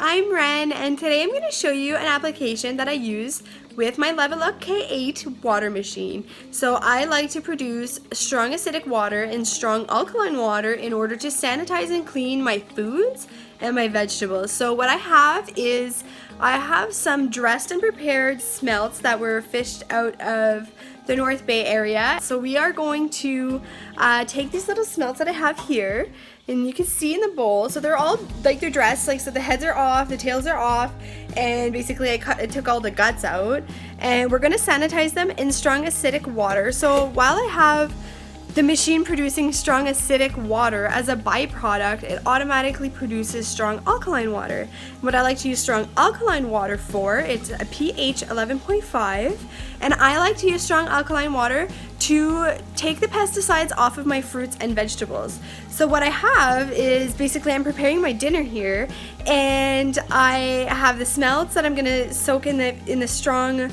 I'm Ren, and today I'm going to show you an application that I use with my Leveluk K8 water machine. So I like to produce strong acidic water and strong alkaline water in order to sanitize and clean my foods and my vegetables. So what I have is I have some dressed and prepared smelts that were fished out of the North Bay area. So we are going to take these little smelts that I have here, and you can see in the bowl, so they're all like they're dressed, like so the heads are off, the tails are off, and basically I took all the guts out, and we're gonna sanitize them in strong acidic water. So while I have the machine producing strong acidic water, as a byproduct, it automatically produces strong alkaline water. What I like to use strong alkaline water for, it's a pH 11.5, and I like to use strong alkaline water to take the pesticides off of my fruits and vegetables. So what I have is basically I'm preparing my dinner here, and I have the smelts that I'm gonna soak in the strong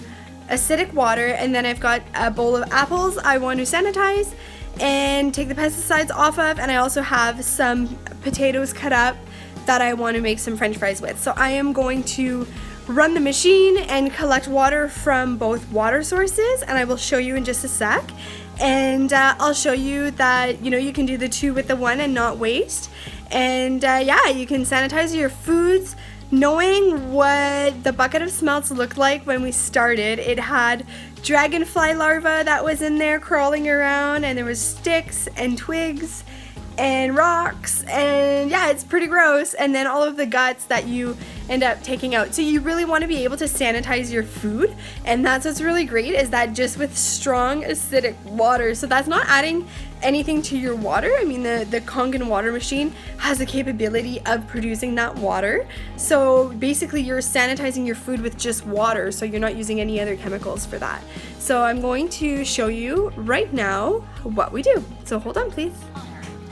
acidic water, and then I've got a bowl of apples I want to sanitize and take the pesticides off of, and I also have some potatoes cut up that I want to make some french fries with. So I am going to run the machine and collect water from both water sources, and I will show you in just a sec. And I'll show you that you can do the two with the one and not waste. And yeah, you can sanitize your foods. Knowing what the bucket of smelts looked like when we started, it had dragonfly larvae that was in there crawling around, and there was sticks and twigs and rocks, and yeah, it's pretty gross. And then all of the guts that you end up taking out. So you really want to be able to sanitize your food, and that's what's really great, is that just with strong acidic water. So that's not adding anything to your water. I mean, the Kangen water machine has the capability of producing that water. So basically you're sanitizing your food with just water, so you're not using any other chemicals for that. So I'm going to show you right now what we do. So hold on, please.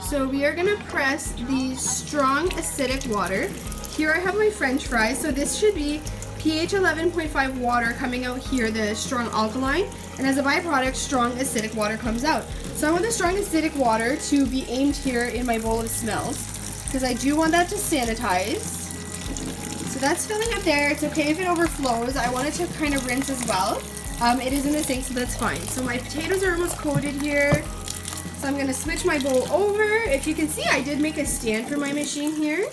So we are gonna press the strong acidic water. Here I have my french fries. So this should be pH 11.5 water coming out here, the strong alkaline, and as a byproduct, strong acidic water comes out. So I want the strong acidic water to be aimed here in my bowl of smells, because I do want that to sanitize. So that's filling up there. It's okay if it overflows. I want it to kind of rinse as well. It is in the sink, so that's fine. So my potatoes are almost coated here. So I'm gonna switch my bowl over. If you can see, I did make a stand for my machine here.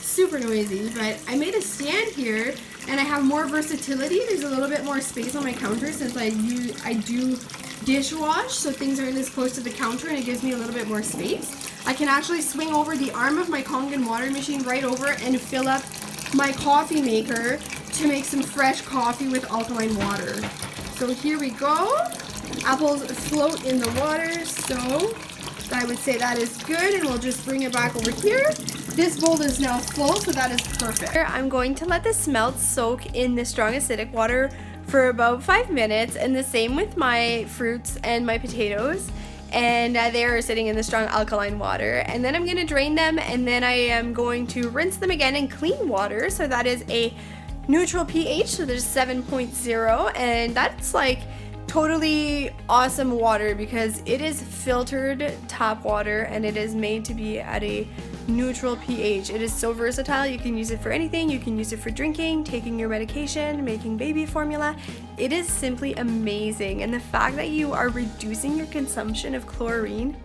Super noisy, but I made a stand here, and I have more versatility. There's a little bit more space on my counter since I do dishwash, so things are this close to the counter, and it gives me a little bit more space. I can actually swing over the arm of my Kangen water machine right over and fill up my coffee maker to make some fresh coffee with alkaline water. So here we go. Apples float in the water, so I would say that is good, and we'll just bring it back over here. This bowl is now full, so that is perfect. I'm going to let the smelts soak in the strong acidic water for about 5 minutes, and the same with my fruits and my potatoes, and they are sitting in the strong alkaline water. And then I'm going to drain them, and then I am going to rinse them again in clean water. So that is a neutral pH, so there's 7.0, and that's like totally awesome water because it is filtered tap water, and it is made to be at a neutral pH. It is so versatile. You can use it for anything. You can use it for drinking, taking your medication, making baby formula. It is simply amazing, and the fact that you are reducing your consumption of chlorine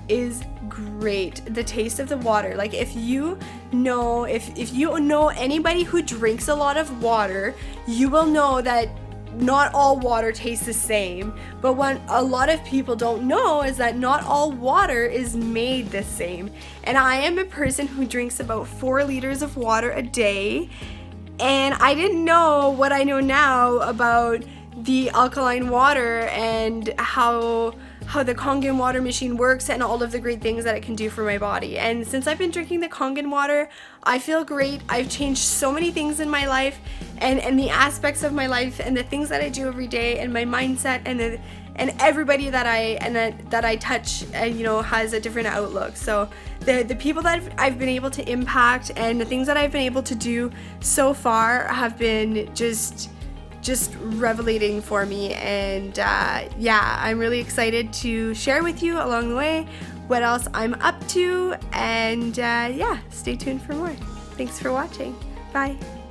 is great. The taste of the water, like if you know anybody who drinks a lot of water, you will know that not all water tastes the same. But what a lot of people don't know is that not all water is made the same. And I am a person who drinks about 4 liters of water a day, and I didn't know what I know now about the alkaline water and how the Kangen water machine works and all of the great things that it can do for my body. And since I've been drinking the Kangen water, I feel great. I've changed so many things in my life, and the aspects of my life, and the things that I do every day, and my mindset, and everybody that I touch, has a different outlook. So the people that I've been able to impact, and the things that I've been able to do so far have been just revelating for me. And yeah, I'm really excited to share with you along the way what else I'm up to, and yeah, stay tuned for more. Thanks for watching. Bye.